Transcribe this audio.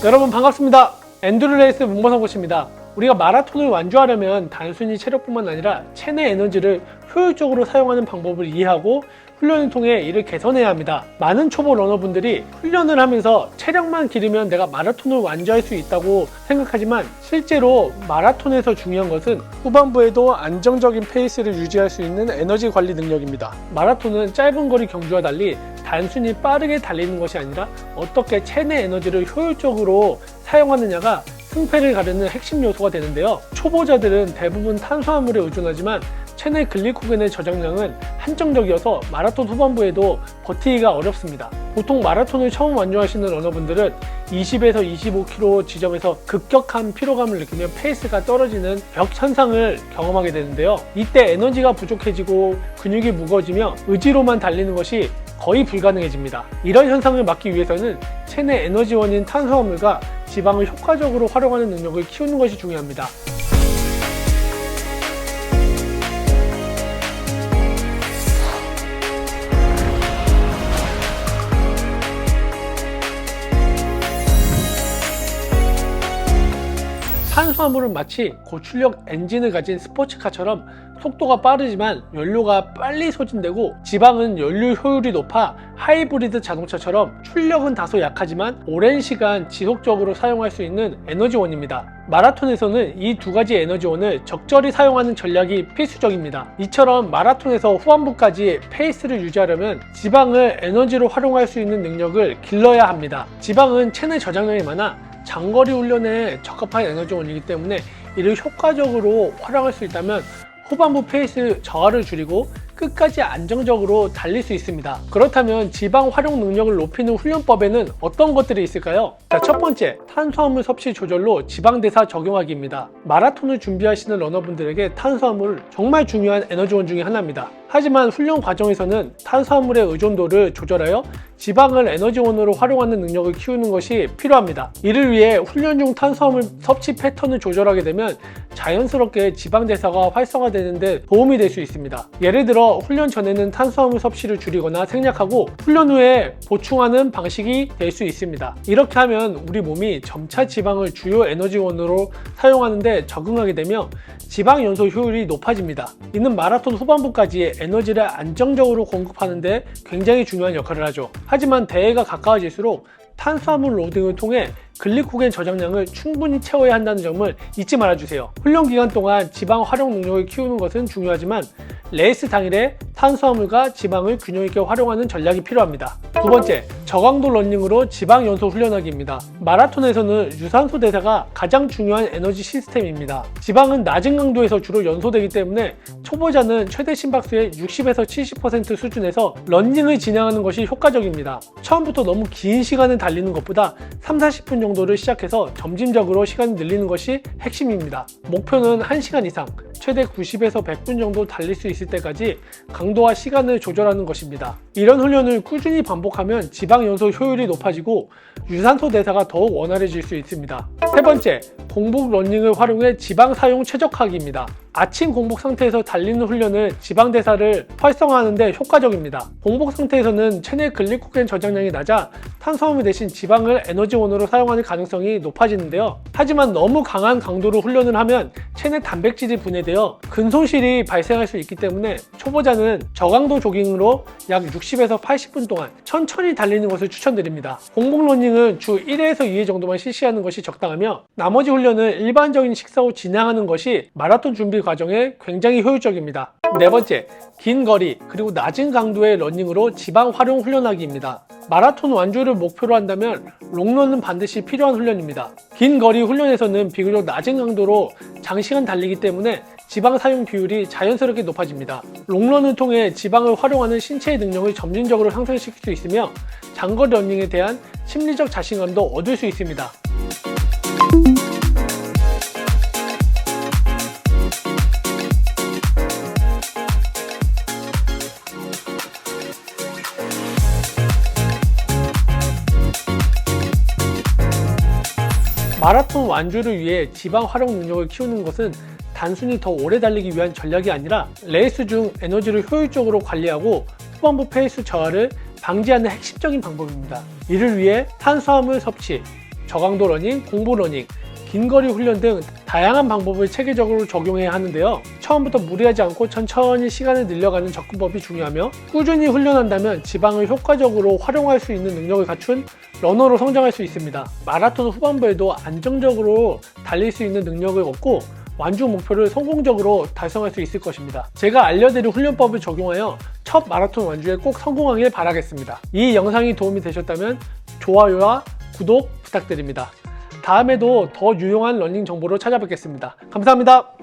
여러분 반갑습니다. 엔두로레이스 문보성고씨입니다. 우리가 마라톤을 완주하려면 단순히 체력뿐만 아니라 체내 에너지를 효율적으로 사용하는 방법을 이해하고 훈련을 통해 이를 개선해야 합니다. 많은 초보 러너분들이 훈련을 하면서 체력만 기르면 내가 마라톤을 완주할 수 있다고 생각하지만 실제로 마라톤에서 중요한 것은 후반부에도 안정적인 페이스를 유지할 수 있는 에너지 관리 능력입니다. 마라톤은 짧은 거리 경주와 달리 단순히 빠르게 달리는 것이 아니라 어떻게 체내 에너지를 효율적으로 사용하느냐가 승패를 가르는 핵심 요소가 되는데요. 초보자들은 대부분 탄수화물에 의존하지만 체내 글리코겐의 저장량은 한정적이어서 마라톤 후반부에도 버티기가 어렵습니다. 보통 마라톤을 처음 완주하시는 러너분들은 20에서 25km 지점에서 급격한 피로감을 느끼며 페이스가 떨어지는 벽 현상을 경험하게 되는데요. 이때 에너지가 부족해지고 근육이 무거워지며 의지로만 달리는 것이 거의 불가능해집니다. 이런 현상을 막기 위해서는 체내 에너지원인 탄수화물과 지방을 효과적으로 활용하는 능력을 키우는 것이 중요합니다. 탄수화물은 마치 고출력 엔진을 가진 스포츠카처럼 속도가 빠르지만 연료가 빨리 소진되고, 지방은 연료 효율이 높아 하이브리드 자동차처럼 출력은 다소 약하지만 오랜 시간 지속적으로 사용할 수 있는 에너지원입니다. 마라톤에서는 이 두 가지 에너지원을 적절히 사용하는 전략이 필수적입니다. 이처럼 마라톤에서 후반부까지 페이스를 유지하려면 지방을 에너지로 활용할 수 있는 능력을 길러야 합니다. 지방은 체내 저장량이 많아 장거리 훈련에 적합한 에너지원이기 때문에 이를 효과적으로 활용할 수 있다면 후반부 페이스 저하를 줄이고 끝까지 안정적으로 달릴 수 있습니다. 그렇다면 지방 활용 능력을 높이는 훈련법에는 어떤 것들이 있을까요? 자, 첫 번째, 탄수화물 섭취 조절로 지방 대사 적용하기입니다. 마라톤을 준비하시는 러너분들에게 탄수화물 정말 중요한 에너지원 중에 하나입니다. 하지만 훈련 과정에서는 탄수화물의 의존도를 조절하여 지방을 에너지원으로 활용하는 능력을 키우는 것이 필요합니다. 이를 위해 훈련 중 탄수화물 섭취 패턴을 조절하게 되면 자연스럽게 지방 대사가 활성화되는 데 도움이 될 수 있습니다. 예를 들어 훈련 전에는 탄수화물 섭취를 줄이거나 생략하고 훈련 후에 보충하는 방식이 될 수 있습니다. 이렇게 하면 우리 몸이 점차 지방을 주요 에너지원으로 사용하는데 적응하게 되며 지방 연소 효율이 높아집니다. 이는 마라톤 후반부까지 에너지를 안정적으로 공급하는 데 굉장히 중요한 역할을 하죠. 하지만 대회가 가까워질수록 탄수화물 로딩을 통해 글리코겐 저장량을 충분히 채워야 한다는 점을 잊지 말아주세요. 훈련 기간 동안 지방 활용 능력을 키우는 것은 중요하지만 레이스 당일에 탄수화물과 지방을 균형 있게 활용하는 전략이 필요합니다. 두 번째, 저강도 러닝으로 지방 연소 훈련하기입니다. 마라톤에서는 유산소 대사가 가장 중요한 에너지 시스템입니다. 지방은 낮은 강도에서 주로 연소되기 때문에 초보자는 최대 심박수의 60에서 70% 수준에서 러닝을 진행하는 것이 효과적입니다. 처음부터 너무 긴 시간을 달리는 것보다 30-40분 정도를 시작해서 점진적으로 시간을 늘리는 것이 핵심입니다. 목표는 1시간 이상, 최대 90에서 100분 정도 달릴 수 있을 때까지 강도와 시간을 조절하는 것입니다. 이런 훈련을 꾸준히 반복하면 지방 연소 효율이 높아지고 유산소 대사가 더욱 원활해질 수 있습니다. 세 번째, 공복 러닝을 활용해 지방 사용 최적화하기입니다. 아침 공복 상태에서 달리는 훈련은 지방 대사를 활성화하는 데 효과적입니다. 공복 상태에서는 체내 글리코겐 저장량이 낮아 탄수화물 대신 지방을 에너지원으로 사용하는 가능성이 높아지는데요. 하지만 너무 강한 강도로 훈련을 하면 체내 단백질이 분해되어 근손실이 발생할 수 있기 때문에 초보자는 저강도 조깅으로 약 60에서 80분 동안 천천히 달리는 것을 추천드립니다. 공복 러닝은 주 1회에서 2회 정도만 실시하는 것이 적당하며 나머지 훈련은 일반적인 식사 후 진행하는 것이 마라톤 준비 과정에 굉장히 효율적입니다. 네 번째, 긴 거리 그리고 낮은 강도의 러닝으로 지방 활용 훈련하기입니다. 마라톤 완주를 목표로 한다면 롱런은 반드시 필요한 훈련입니다. 긴 거리 훈련에서는 비교적 낮은 강도로 장시간 달리기 때문에 지방 사용 비율이 자연스럽게 높아집니다. 롱런을 통해 지방을 활용하는 신체의 능력을 점진적으로 향상시킬 수 있으며 장거리 러닝에 대한 심리적 자신감도 얻을 수 있습니다. 마라톤 완주를 위해 지방 활용 능력을 키우는 것은 단순히 더 오래 달리기 위한 전략이 아니라 레이스 중 에너지를 효율적으로 관리하고 후반부 페이스 저하를 방지하는 핵심적인 방법입니다. 이를 위해 탄수화물 섭취, 저강도 러닝, 공부 러닝, 긴거리 훈련 등 다양한 방법을 체계적으로 적용해야 하는데요. 처음부터 무리하지 않고 천천히 시간을 늘려가는 접근법이 중요하며 꾸준히 훈련한다면 지방을 효과적으로 활용할 수 있는 능력을 갖춘 러너로 성장할 수 있습니다. 마라톤 후반부에도 안정적으로 달릴 수 있는 능력을 얻고 완주 목표를 성공적으로 달성할 수 있을 것입니다. 제가 알려드린 훈련법을 적용하여 첫 마라톤 완주에 꼭 성공하길 바라겠습니다. 이 영상이 도움이 되셨다면 좋아요와 구독 부탁드립니다. 다음에도 더 유용한 러닝 정보로 찾아뵙겠습니다. 감사합니다.